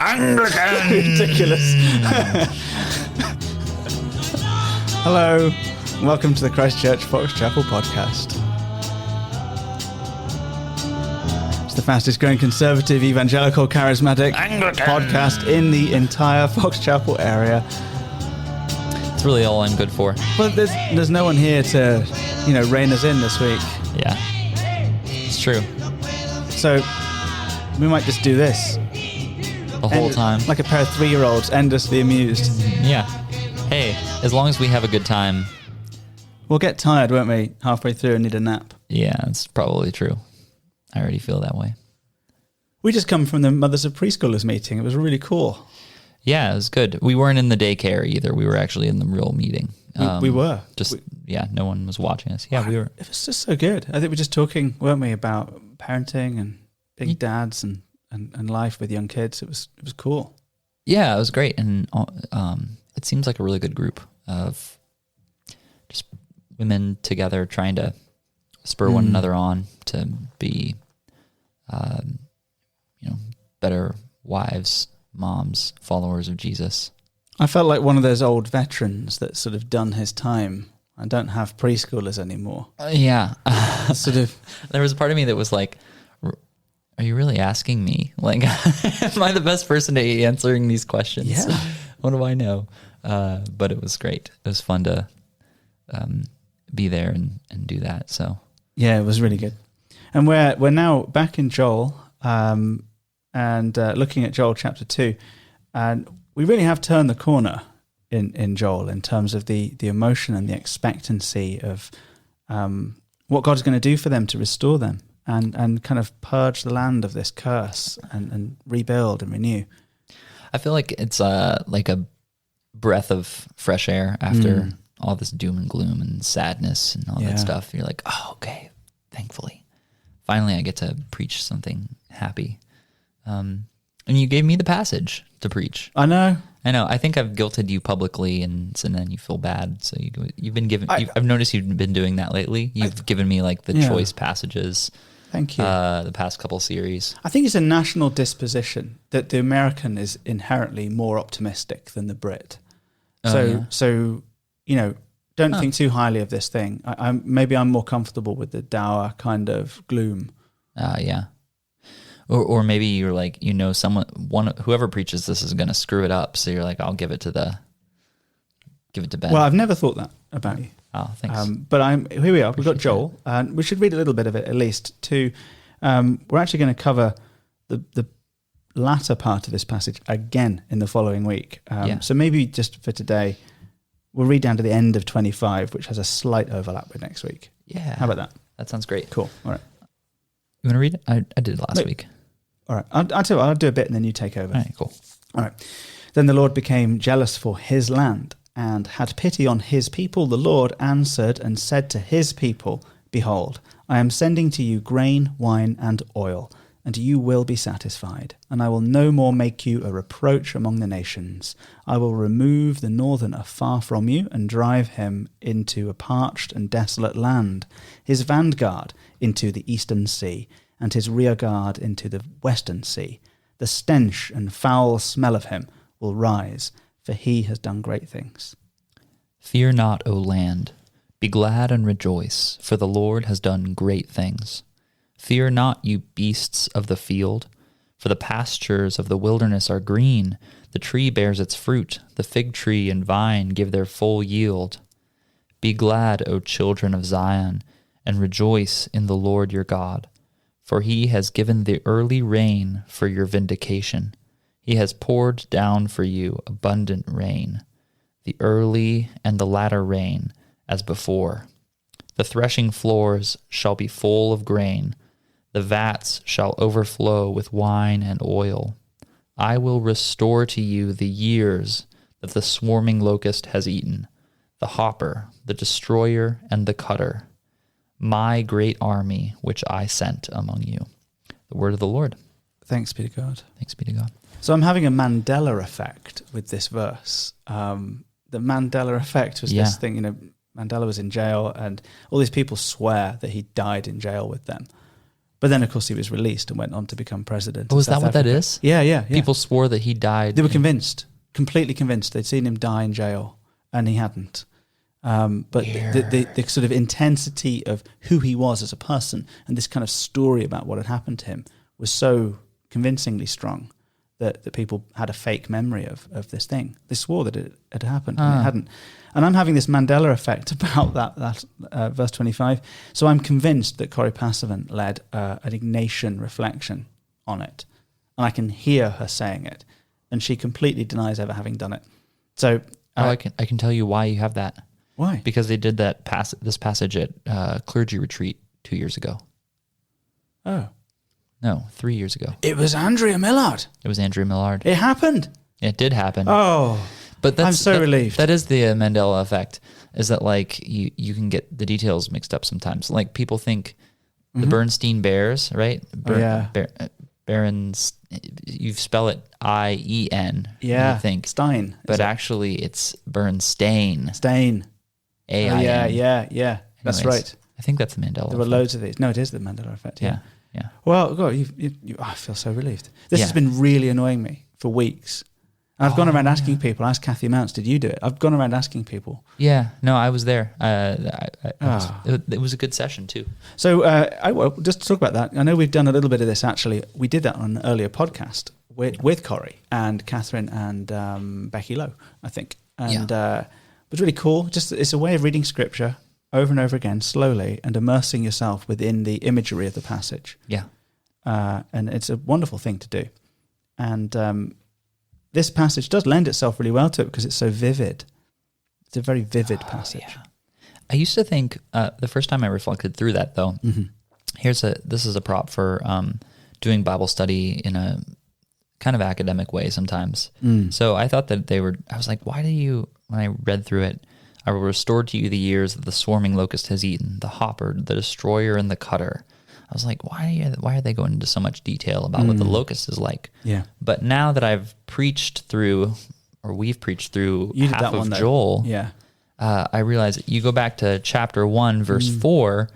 Anglican. Ridiculous. Hello, welcome to the Christchurch Fox Chapel podcast. It's the fastest growing conservative, evangelical, charismatic Anglican podcast in the entire Fox Chapel area. It's really all I'm good for. But there's no one here to, rein us in this week. Yeah, it's true. So we might just do this The whole time. like a pair of 3-year-olds, endlessly amused. Yeah. Hey, as long as we have a good time. We'll get tired, won't we, halfway through and need a nap. Yeah, it's probably true. I already feel that way. We just come from the Mothers of Preschoolers meeting. It was really cool. Yeah, it was good. We weren't in the daycare either. We were actually in the real meeting. We were. No one was watching us. Yeah, we were. It was just so good. I think we're just talking, weren't we, about parenting and being dads and life with young kids. It was cool. Yeah, it was great. And it seems like a really good group of just women together trying to spur one another on to be, better wives, moms, followers of Jesus. I felt like one of those old veterans that's sort of done his time and don't have preschoolers anymore. Yeah. Sort of. There was a part of me that was like, are you really asking me? Like, am I the best person to be answering these questions? Yeah. What do I know? But it was great. It was fun to be there and do that. So Yeah, it was really good. And we're now back in Joel and looking at Joel chapter 2. And we really have turned the corner in Joel in terms of the emotion and the expectancy of what God's going to do for them to restore them and kind of purge the land of this curse and rebuild and renew. I feel like it's like a breath of fresh air after all this doom and gloom and sadness and all that stuff. You're like, oh, okay, thankfully. Finally, I get to preach something happy. And you gave me the passage to preach. I know. I think I've guilted you publicly, and then you feel bad. So you've been given. I've noticed you've been doing that lately. You've given me like the choice passages. Thank you. The past couple series. I think it's a national disposition that the American is inherently more optimistic than the Brit. So don't think too highly of this thing. Maybe I'm more comfortable with the dour kind of gloom. Yeah. Or maybe you're like, whoever preaches this is going to screw it up. So you're like, I'll give it to Ben. Well, I've never thought that about you. Oh, thanks. But here we are. We've got Joel, and we should read a little bit of it at least. We're actually going to cover the latter part of this passage again in the following week. So maybe just for today, we'll read down to the end of 25, which has a slight overlap with next week. Yeah. How about that? That sounds great. Cool. All right. You want to read it? I did it last week. All right. I'll tell you what, I'll do a bit and then you take over. All right, cool. All right. Then the Lord became jealous for his land and had pity on his people. The Lord answered and said to his people, behold, I am sending to you grain, wine, and oil, and you will be satisfied. And I will no more make you a reproach among the nations. I will remove the northerner far from you and drive him into a parched and desolate land, his vanguard into the eastern sea, and his rear guard into the western sea. The stench and foul smell of him will rise, for he has done great things. Fear not, O land. Be glad and rejoice, for the Lord has done great things. Fear not, you beasts of the field, for the pastures of the wilderness are green. The tree bears its fruit, the fig tree and vine give their full yield. Be glad, O children of Zion, and rejoice in the Lord your God. For he has given the early rain for your vindication. He has poured down for you abundant rain, the early and the latter rain, as before. The threshing floors shall be full of grain. The vats shall overflow with wine and oil. I will restore to you the years that the swarming locust has eaten, the hopper, the destroyer, and the cutter, my great army which I sent among you. The word of the Lord. Thanks be to God. Thanks be to God. So I'm having a Mandela effect with this verse. The Mandela effect was this thing, Mandela was in jail and all these people swear that he died in jail with them. But then, of course, he was released and went on to become president. Oh, is that what that is? Yeah. People swore that he died. They were convinced, completely convinced. They'd seen him die in jail, and he hadn't. But the sort of intensity of who he was as a person and this kind of story about what had happened to him was so convincingly strong that people had a fake memory of this thing. They swore that it had happened, and it hadn't. And I'm having this Mandela effect about that verse 25. So I'm convinced that Corrie Passavant led an Ignatian reflection on it. And I can hear her saying it. And she completely denies ever having done it. So I can tell you why you have that. Why? Because they did this passage at clergy retreat 2 years ago. Oh. No, 3 years ago. It was Andrea Millard. It was Andrea Millard. It happened. It did happen. Oh, but I'm so relieved. That is the Mandela effect, is that like you can get the details mixed up sometimes. Like people think the Bernstein Bears, right? Barons, you spell it I-E-N. Yeah, you think. Stein. But actually it's Bernstein. Stain. A-I-N. Yeah. That's Anyways, right. I think that's the Mandela There were effect. loads of these. No, it is the Mandela effect. Yeah. Well, God, I feel so relieved. This has been really annoying me for weeks. And I've gone around asking people, ask Kathy Mounts, did you do it? I've gone around asking people. Yeah, no, I was there. It was a good session too. So just to talk about that, I know we've done a little bit of this actually. We did that on an earlier podcast with Corrie and Catherine and Becky Lowe, I think. And it was really cool. Just it's a way of reading scripture over and over again, slowly, and immersing yourself within the imagery of the passage. Yeah. And it's a wonderful thing to do. And this passage does lend itself really well to it because it's so vivid. It's a very vivid passage. Yeah. I used to think, the first time I reflected through that though, this is a prop for doing Bible study in a kind of academic way sometimes. So I thought that I was like, when I read through it, I will restore to you the years that the swarming locust has eaten, the hopper, the destroyer, and the cutter. I was like, why are they going into so much detail about what the locust is like? Yeah. But now that we've preached through half of Joel, I realize you go back to chapter 1, verse 4,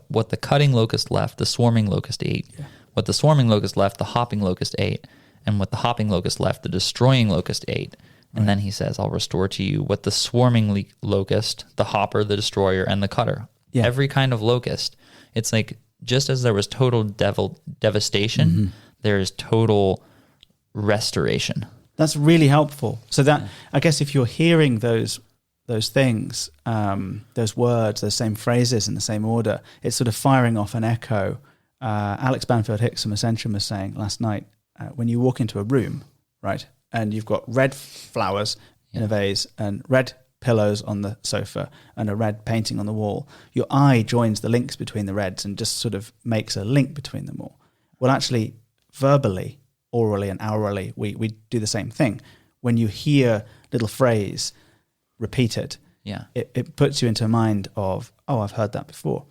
what the cutting locust left, the swarming locust ate. Yeah. What the swarming locust left, the hopping locust ate. And what the hopping locust left, the destroying locust ate. And then he says, I'll restore to you what the swarming locust, the hopper, the destroyer, and the cutter. Yeah. Every kind of locust. It's like, just as there was total devastation, there is total restoration. That's really helpful. So that, I guess if you're hearing those things, those words, those same phrases in the same order, it's sort of firing off an echo. Alex Banfield Hicks from Ascension was saying last night, when you walk into a room, right, and you've got red flowers in a vase and red pillows on the sofa and a red painting on the wall, your eye joins the links between the reds and just sort of makes a link between them all. Well, actually, verbally, orally and hourally, we do the same thing. When you hear little phrase repeated, it puts you into a mind of, oh, I've heard that before.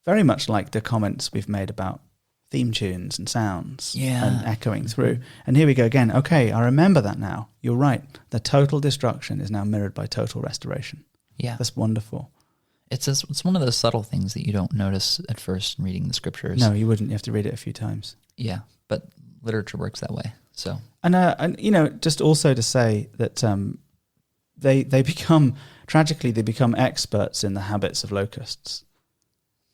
Very much like the comments we've made about theme tunes and sounds and echoing through. And here we go again. Okay, I remember that now. You're right. The total destruction is now mirrored by total restoration. Yeah. That's wonderful. It's one of those subtle things that you don't notice at first in reading the scriptures. No, you wouldn't. You have to read it a few times. Yeah, but literature works that way. So and just also to say that they become experts in the habits of locusts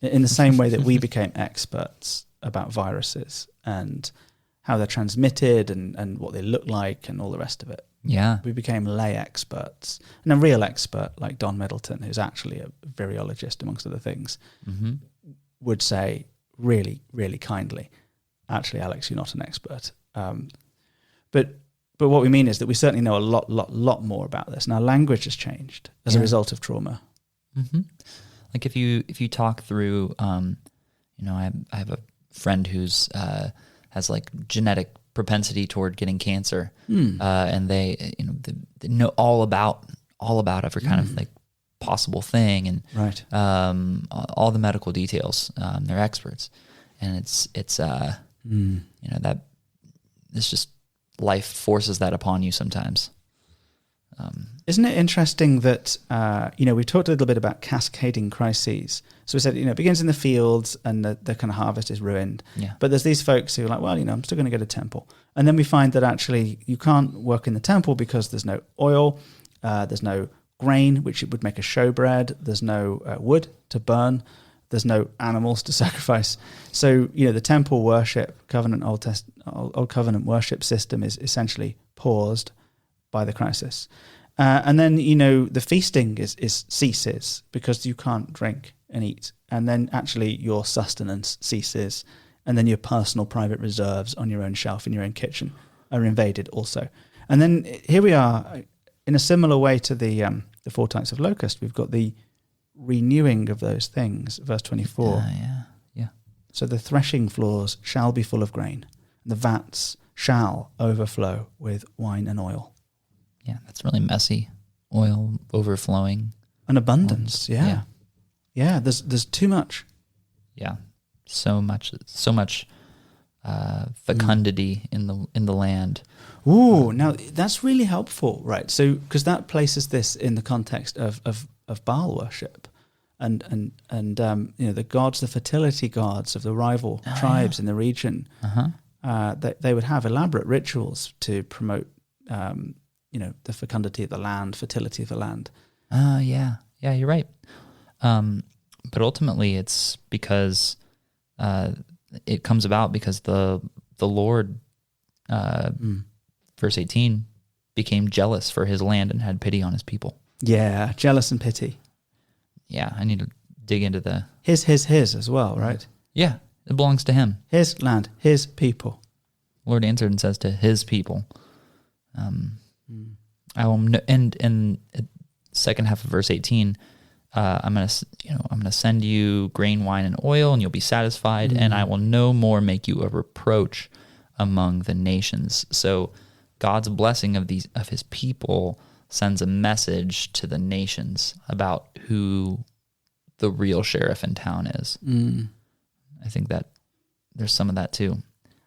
in the same way that we became experts about viruses and how they're transmitted and what they look like and all the rest of it. Yeah. We became lay experts. And a real expert like Don Middleton, who's actually a virologist, amongst other things, would say really, really kindly, actually, Alex, you're not an expert. But what we mean is that we certainly know a lot more about this. And our language has changed as a result of trauma. Mm-hmm. Like if you talk through, I have a friend who's has like genetic propensity toward getting cancer, and they know all about every kind of like possible thing and all the medical details. They're experts, and it's that it's just life forces that upon you sometimes. Isn't it interesting that, we've talked a little bit about cascading crises. So we said, it begins in the fields and the kind of harvest is ruined. Yeah. But there's these folks who are like, well, I'm still going to go to temple. And then we find that actually you can't work in the temple because there's no oil, there's no grain, which it would make a showbread, there's no wood to burn, there's no animals to sacrifice. So, the temple worship, Old Covenant worship system is essentially paused by the crisis. And then, the feasting is ceases because you can't drink and eat. And then actually your sustenance ceases. And then your personal private reserves on your own shelf in your own kitchen are invaded also. And then here we are in a similar way to the 4 types of locust. We've got the renewing of those things, verse 24. Yeah. So the threshing floors shall be full of grain, and the vats shall overflow with wine and oil. Yeah, that's really messy. Oil overflowing. An abundance, yeah. There's too much. Yeah, so much fecundity in the land. Ooh, now that's really helpful, right? So because that places this in the context of Baal worship, and the gods, the fertility gods of the rival tribes in the region, they would have elaborate rituals to promote, the fecundity of the land, fertility of the land. Yeah, you're right. But ultimately, it's because it comes about because the Lord, verse 18, became jealous for his land and had pity on his people. Yeah, jealous and pity. Yeah, I need to dig into the... His as well, right? Yeah, it belongs to him. His land, his people. Lord answered and says to his people, I will, and second half of verse 18, I'm gonna send you grain, wine, and oil, and you'll be satisfied, and I will no more make you a reproach among the nations. So God's blessing of his people sends a message to the nations about who the real sheriff in town is. I think that there's some of that too.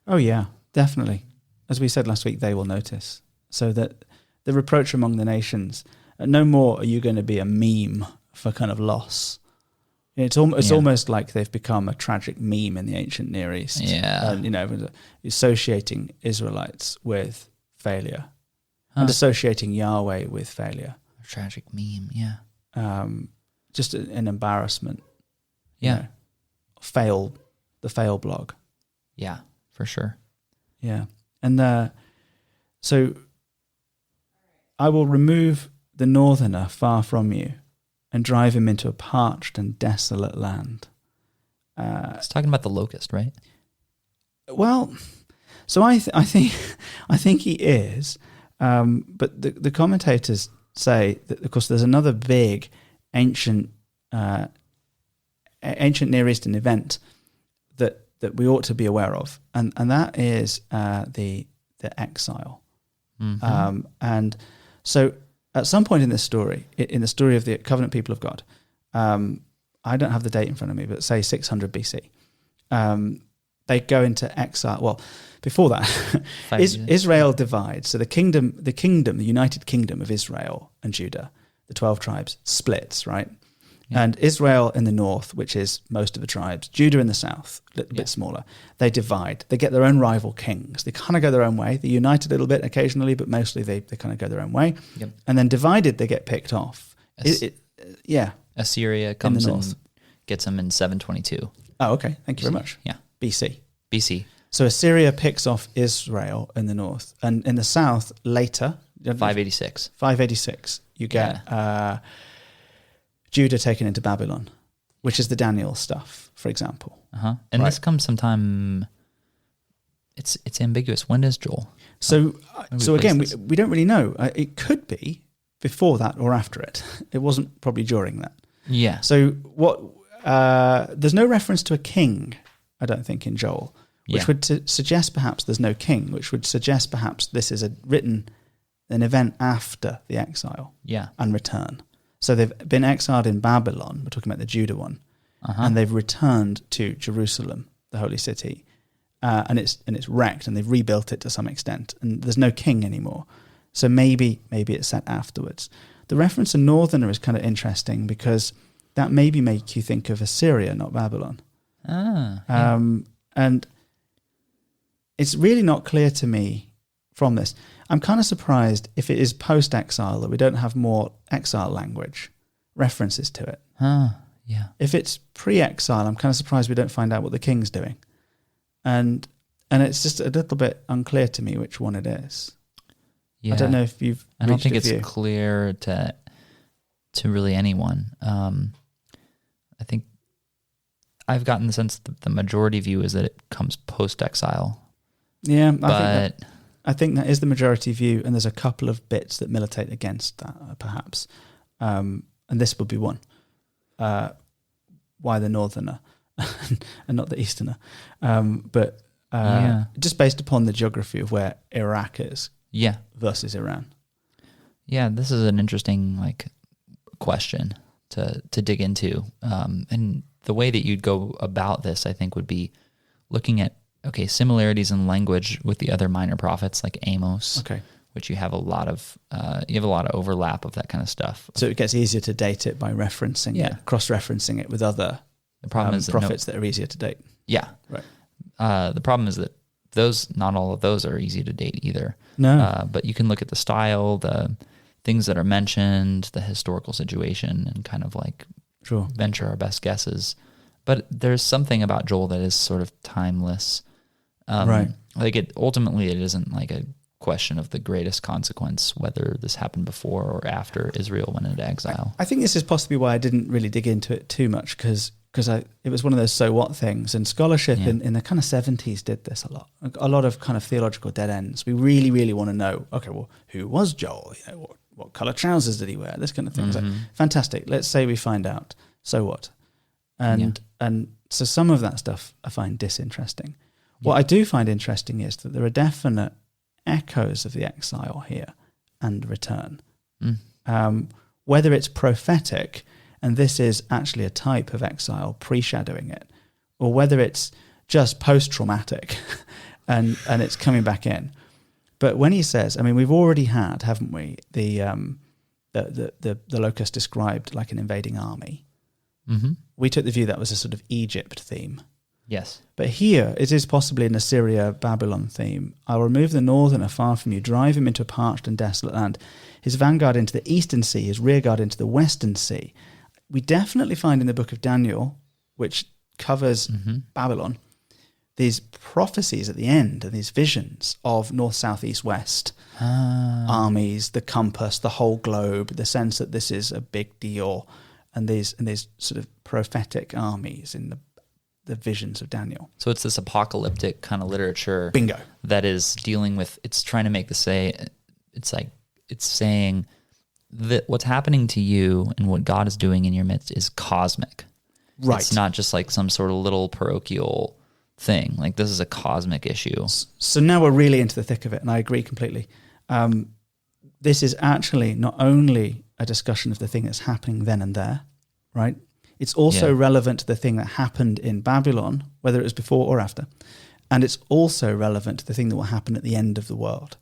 Oh yeah, definitely. As we said last week, they will notice. So that the reproach among the nations, no more are you going to be a meme for kind of loss. It's almost like they've become a tragic meme in the ancient Near East. Yeah. And, associating Israelites with failure and associating Yahweh with failure. A tragic meme, yeah. Just an embarrassment. Yeah. The fail blog. Yeah, for sure. Yeah. And so I will remove the northerner far from you and drive him into a parched and desolate land. It's talking about the locust, right? Well, so I think he is, but the commentators say that, of course, there's another big ancient Near Eastern event that we ought to be aware of, and that is the exile. Mm-hmm. And so at some point in this story, in the story of the covenant people of God, I don't have the date in front of me, but say 600 BC, they go into exile. Well, before that, Israel divides. So the United Kingdom of Israel and Judah, the 12 tribes, splits, right? Yeah. And Israel in the north, which is most of the tribes, Judah in the south, a little bit smaller, they divide. They get their own rival kings. They kind of go their own way. They unite a little bit occasionally, but mostly they kind of go their own way. Yep. And then divided, they get picked off. Assyria comes and gets them in 722. Oh, okay. Thank you very much. Yeah. BC. So Assyria picks off Israel in the north. And in the south, later... 586. You get... Judah taken into Babylon, which is the Daniel stuff, for example. And this comes sometime. It's ambiguous. When is Joel? So again, we don't really know. It could be before that or after it. It wasn't probably during that. Yeah. So what? There's no reference to a king, I don't think, in Joel, which would suggest perhaps there's no king, which would suggest perhaps this is an event after the exile and return. So they've been exiled in Babylon, we're talking about the Judah one, and they've returned to Jerusalem, the holy city, and it's wrecked, and they've rebuilt it to some extent, and there's no king anymore. So maybe it's set afterwards. The reference to northerner is kind of interesting because that maybe make you think of Assyria, not Babylon. And it's really not clear to me from this. I'm kind of surprised if it is post-exile that we don't have more exile language references to it. Yeah. If it's pre-exile, I'm kind of surprised we don't find out what the king's doing. And it's just a little bit unclear to me which one it is. Yeah. I don't know if you've I don't think it's clear to really anyone. I think I've gotten the sense that the majority view is that it comes post-exile. Yeah, I think that is the majority view, and there's a couple of bits that militate against that, perhaps. And this would be one. Why the northerner and not the easterner? But just based upon the geography of where Iraq is versus Iran. Yeah, this is an interesting question to dig into. And the way that you'd go about this, I think, would be looking at similarities in language with the other minor prophets like Amos, which you have a lot of overlap of that kind of stuff. So it gets easier to date it by referencing it, cross-referencing it with other prophets that are easier to date. Yeah, right. The problem is that not all of those are easy to date either. No, but you can look at the style, the things that are mentioned, the historical situation, and kind of venture our best guesses. But there's something about Joel that is sort of timeless. Right. Ultimately, it isn't like a question of the greatest consequence, whether this happened before or after Israel went into exile. I think this is possibly why I didn't really dig into it too much, because it was one of those so what things, and scholarship in the kind of 70s did this a lot. A lot of kind of theological dead ends. We really, really want to know, who was Joel? What color trousers did he wear? This kind of thing. Mm-hmm. Fantastic. Let's say we find out. So what? And so some of that stuff I find disinteresting. What I do find interesting is that there are definite echoes of the exile here and return. Whether it's prophetic, and this is actually a type of exile pre-shadowing it, or whether it's just post-traumatic and it's coming back in. But when he says, we've already had, haven't we, the locust described like an invading army. Mm-hmm. We took the view that was a sort of Egypt theme. Yes. But here, it is possibly an Assyria-Babylon theme. I'll remove the northerner far from you, drive him into a parched and desolate land, his vanguard into the eastern sea, his rearguard into the western sea. We definitely find in the book of Daniel, which covers Babylon, these prophecies at the end and these visions of north, south, east, west, armies, the compass, the whole globe, the sense that this is a big deal, and these sort of prophetic armies in the visions of Daniel. So it's this apocalyptic kind of literature. Bingo. That is dealing with, it's trying to make it's saying that what's happening to you and what God is doing in your midst is cosmic. Right. It's not just like some sort of little parochial thing. Like, this is a cosmic issue. So now we're really into the thick of it, and I agree completely. This is actually not only a discussion of the thing that's happening then and there, right? It's also relevant to the thing that happened in Babylon, whether it was before or after. And it's also relevant to the thing that will happen at the end of the world.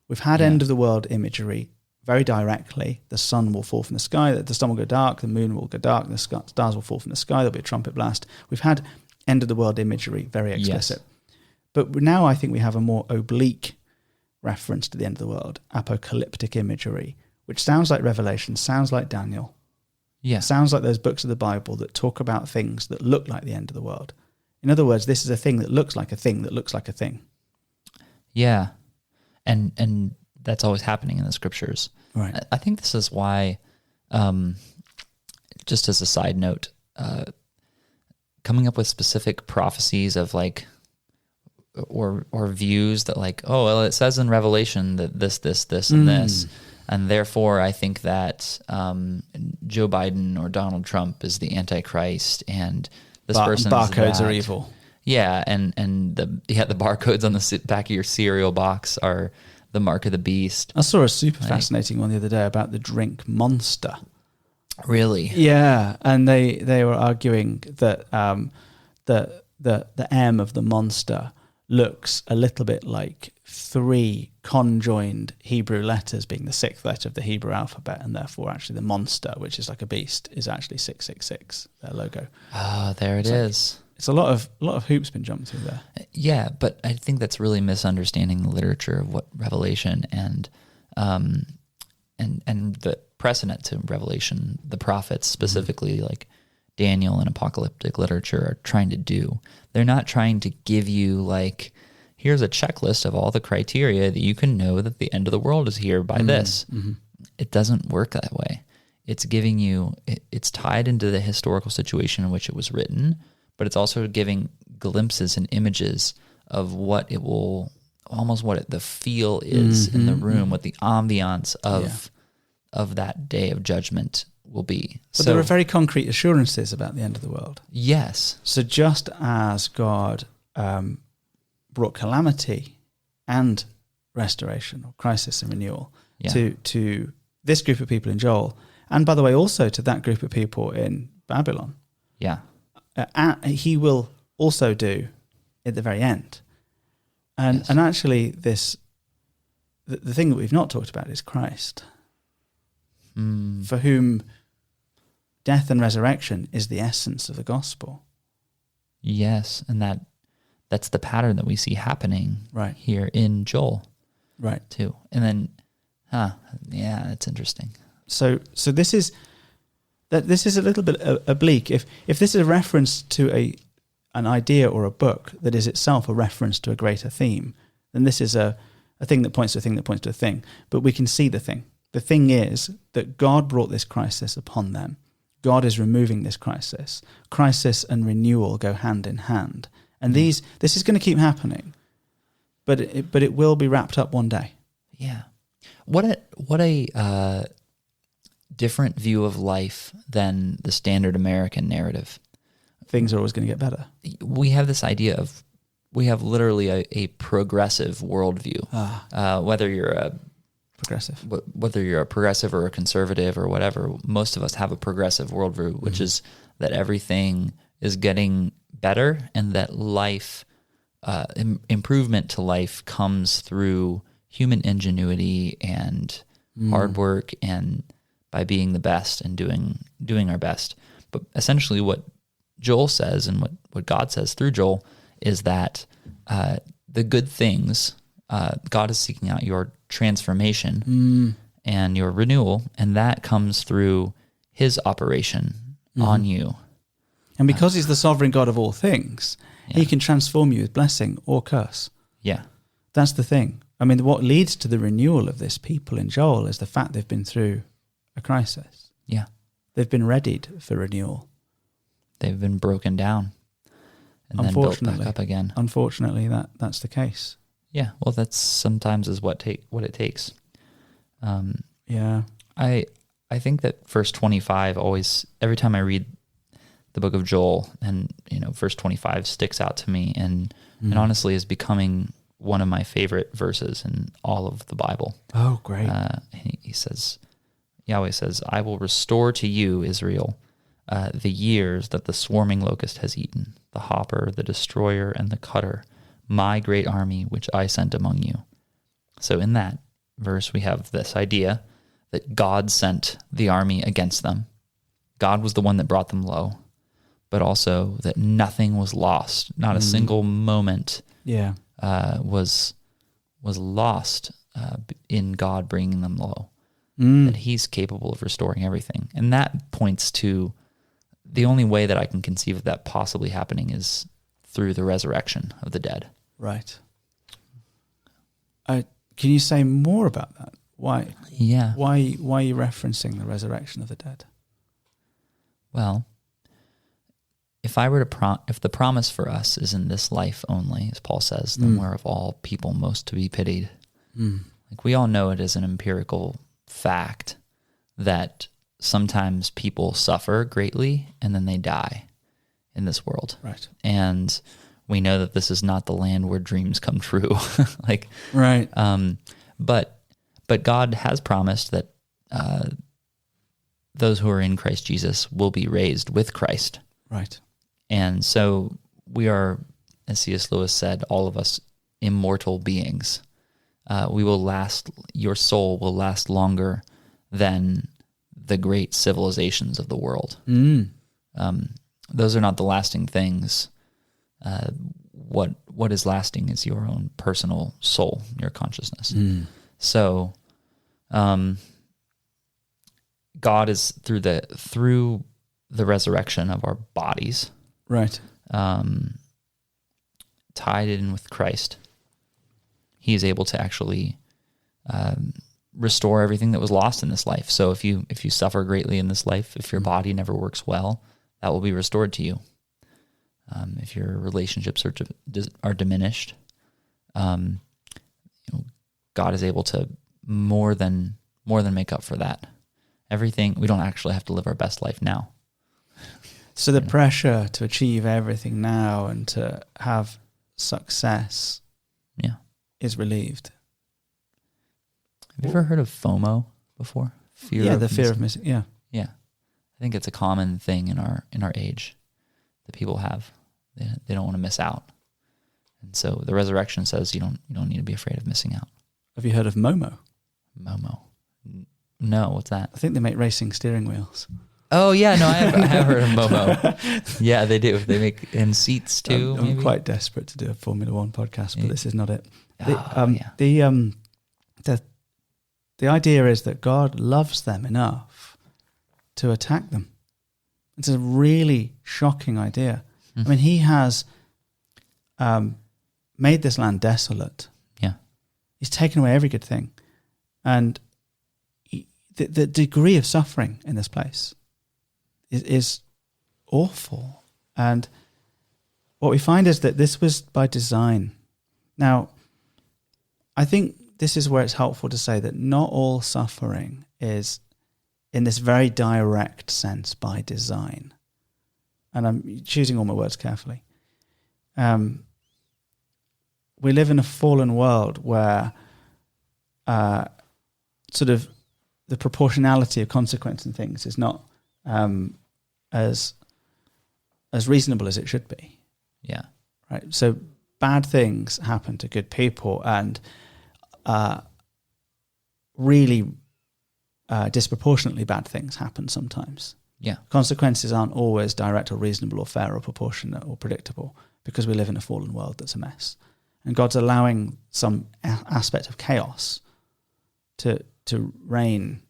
We've had end of the world imagery very directly. The sun will fall from the sky, the sun will go dark, the moon will go dark, the stars will fall from the sky, there'll be a trumpet blast. We've had end of the world imagery, very explicit. Yes. But now I think we have a more oblique reference to the end of the world, apocalyptic imagery, which sounds like Revelation, sounds like Daniel. Yeah. Sounds like those books of the Bible that talk about things that look like the end of the world. In other words, this is a thing that looks like a thing that looks like a thing. Yeah. And that's always happening in the scriptures. Right. I think this is why, just as a side note, coming up with specific prophecies of or views that it says in Revelation that this, and this, and therefore I think that Joe Biden or Donald Trump is the Antichrist, and this person's barcodes are evil. Yeah, and the barcodes on the back of your cereal box are the mark of the beast. I saw a super fascinating one the other day about the drink Monster. Really? Yeah, and they were arguing that the M of the Monster looks a little bit like 3 conjoined Hebrew letters, being the 6th letter of the Hebrew alphabet, and therefore actually the monster, which is like a beast, is actually 666, their logo. Ah, there it is. It's a lot of hoops been jumped through there. Yeah, but I think that's really misunderstanding the literature of what Revelation and the precedent to Revelation, the prophets specifically, like Daniel and apocalyptic literature, are trying to do. They're not trying to give you like, here's a checklist of all the criteria that you can know that the end of the world is here by this. Mm-hmm. It doesn't work that way. It's giving you, it's tied into the historical situation in which it was written, but it's also giving glimpses and images of what it will, almost what the feel is in the room, what the ambiance of that day of judgment will be. But there are very concrete assurances about the end of the world. Yes. So just as God brought calamity and restoration, or crisis and renewal, to this group of people in Joel, and by the way, also to that group of people in Babylon. Yeah. He will also do at the very end. And actually the thing that we've not talked about is Christ, for whom death and resurrection is the essence of the gospel. Yes, and that's the pattern that we see happening here in Joel. Right. Too. And then, it's interesting. So this is a little bit oblique. If this is a reference to an idea or a book that is itself a reference to a greater theme, then this is a thing that points to a thing that points to a thing. But we can see the thing. The thing is that God brought this crisis upon them. God is removing this crisis. Crisis and renewal go hand in hand. And this is going to keep happening, but it will be wrapped up one day. Yeah. What a different view of life than the standard American narrative. Things are always going to get better. We have this idea of, we have literally a progressive worldview. Whether you're a progressive or a conservative or whatever, most of us have a progressive worldview, which is that everything is getting better and that life, improvement to life comes through human ingenuity and hard work and by being the best and doing our best. But essentially what Joel says and what God says through Joel is that the good things, God is seeking out your transformation and your renewal, and that comes through his operation on you. And because he's the sovereign God of all things, he can transform you with blessing or curse. Yeah. That's the thing. I mean, what leads to the renewal of this people in Joel is the fact they've been through a crisis. Yeah. They've been readied for renewal. They've been broken down and then built back up again. Unfortunately, that's the case. Yeah, well, that's sometimes is what it takes. I think that verse 25 always, every time I read the book of Joel, and verse 25 sticks out to me, and honestly is becoming one of my favorite verses in all of the Bible. Oh, great! He says, Yahweh says, "I will restore to you, Israel, the years that the swarming locust has eaten, the hopper, the destroyer, and the cutter, my great army which I sent among you." So in that verse, we have this idea that God sent the army against them. God was the one that brought them low, but also that nothing was lost. Not a single moment was lost in God bringing them low. That he's capable of restoring everything. And that points to the only way that I can conceive of that possibly happening is through the resurrection of the dead. Right. Can you say more about that? Why? Yeah. Why are you referencing the resurrection of the dead? Well, if the promise for us is in this life only, as Paul says, then we're of all people most to be pitied. Like we all know it is an empirical fact that sometimes people suffer greatly and then they die in this world. Right. And we know that this is not the land where dreams come true. Right. But God has promised that those who are in Christ Jesus will be raised with Christ. Right. And so we are, as C.S. Lewis said, all of us immortal beings. your soul will last longer than the great civilizations of the world. Those are not the lasting things. What is lasting is your own personal soul, your consciousness. So, God is through the resurrection of our bodies, right? Tied in with Christ. He is able to actually restore everything that was lost in this life. So if you suffer greatly in this life, if your body never works well, that will be restored to you. If your relationships are diminished, God is able to more than make up for that. Everything, we don't actually have to live our best life now. So the pressure to achieve everything now and to have success is relieved. Have you ever heard of FOMO before? Fear of missing. Yeah. Yeah. I think it's a common thing in our age that people have. They don't want to miss out. And so the resurrection says you don't need to be afraid of missing out. Have you heard of Momo? Momo. No, what's that? I think they make racing steering wheels. Oh yeah, no, I have heard of Momo. Yeah, they do. They make in seats too. I'm quite desperate to do a Formula One podcast, but this is not it. The idea is that God loves them enough to attack them. It's a really shocking idea. I mean, he has made this land desolate. Yeah. He's taken away every good thing. And the degree of suffering in this place is awful. And what we find is that this was by design. Now, I think this is where it's helpful to say that not all suffering is, in this very direct sense, by design. And I'm choosing all my words carefully. We live in a fallen world where sort of the proportionality of consequence and things is not as reasonable as it should be. Yeah. Right. So bad things happen to good people, and really disproportionately bad things happen sometimes. Yeah. Consequences aren't always direct or reasonable or fair or proportionate or predictable, because we live in a fallen world that's a mess. And God's allowing some aspect of chaos to reign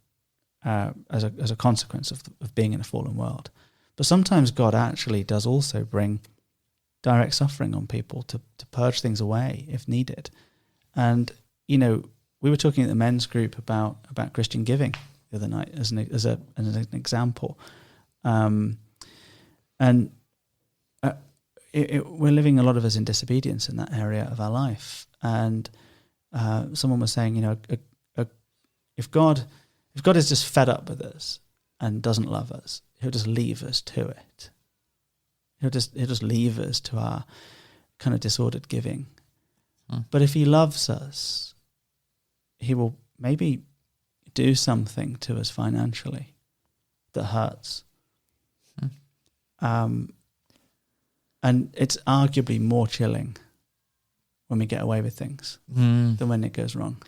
as a consequence of being in a fallen world. But sometimes God actually does also bring direct suffering on people to purge things away if needed. And, we were talking at the men's group about Christian giving the other night as an example. We're living, a lot of us, in disobedience in that area of our life. And someone was saying, if God is just fed up with us and doesn't love us, he'll just leave us to it. He'll just leave us to our kind of disordered giving. But if he loves us, he will maybe do something to us financially that hurts. And it's arguably more chilling when we get away with things than when it goes wrong.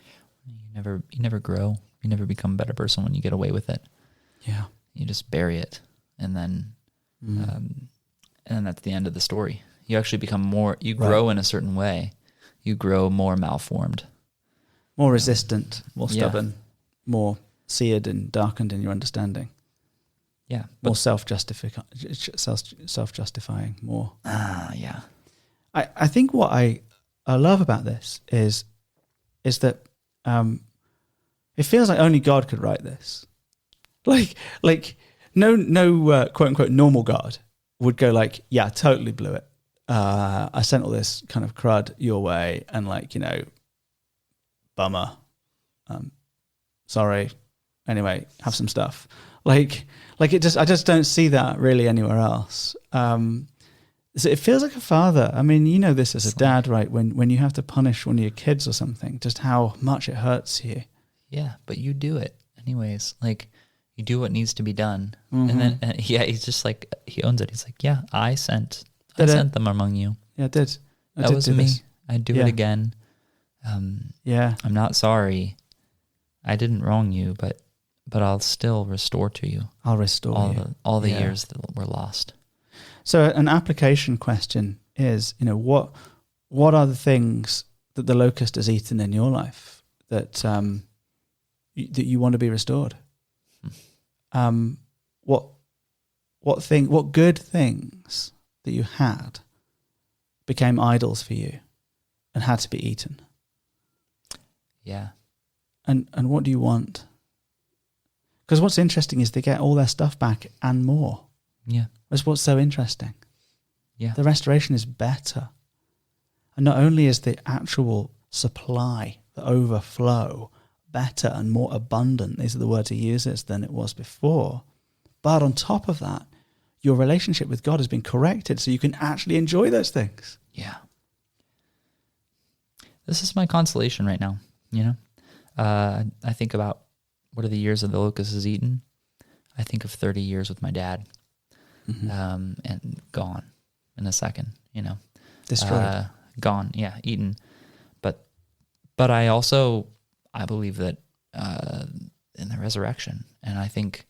You never grow. You never become a better person when you get away with it. Yeah. You just bury it, and then and that's the end of the story. You actually become more, you grow in a certain way. You grow more malformed. More resistant, more stubborn, more seared and darkened in your understanding. Yeah. More self-justifying, more. Yeah. I think what I love about this is that it feels like only God could write this. Like no quote unquote normal God would go like, yeah, totally blew it. I sent all this kind of crud your way, and bummer. Sorry. Anyway, have some stuff. Like it just, I just don't see that really anywhere else. So it feels like a father. I mean, this as a dad, right? When you have to punish one of your kids or something, just how much it hurts you. Yeah, but you do it anyways. Like, you do what needs to be done. And then, he's just like, he owns it. He's like, yeah, I sent them among you. Yeah, I did. That was me. I'd do it again. I'm not sorry. I didn't wrong you, but I'll still restore to you. I'll restore all the years that were lost. So an application question is, what are the things that the locust has eaten in your life that that you want to be restored? What good things that you had became idols for you and had to be eaten? Yeah. And what do you want? Because what's interesting is they get all their stuff back and more. Yeah. That's what's so interesting. Yeah. The restoration is better. And not only is the actual supply, the overflow, better and more abundant, these are the words he uses, than it was before, but on top of that, your relationship with God has been corrected so you can actually enjoy those things. Yeah. This is my consolation right now, I think about what are the years that the locust has eaten. I think of 30 years with my dad, and gone in a second, Destroyed. Gone, yeah, eaten. But I believe that in the resurrection, and I think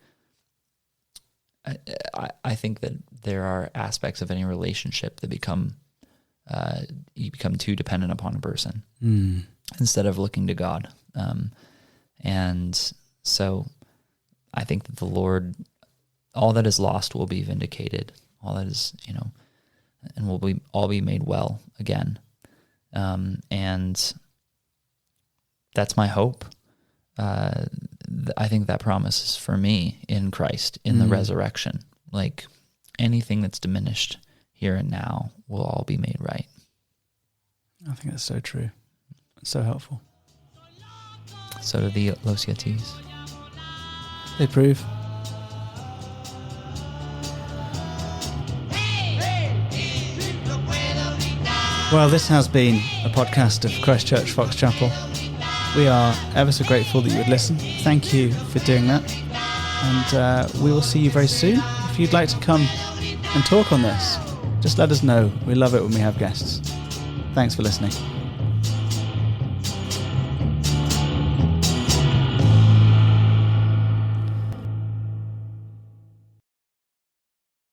that there are aspects of any relationship that you become too dependent upon a person instead of looking to God. And so I think that the Lord, all that is lost will be vindicated. All that is, and will all be made well again. And that's my hope. I think that promise is for me in Christ, in the resurrection. Like anything that's diminished here and now will all be made right. I think that's so true. It's so helpful. So do the Los Yetis. They prove. Well, this has been a podcast of Christ Church Fox Chapel. We are ever so grateful that you would listen. Thank you for doing that. And we will see you very soon. If you'd like to come and talk on this, just let us know. We love it when we have guests. Thanks for listening.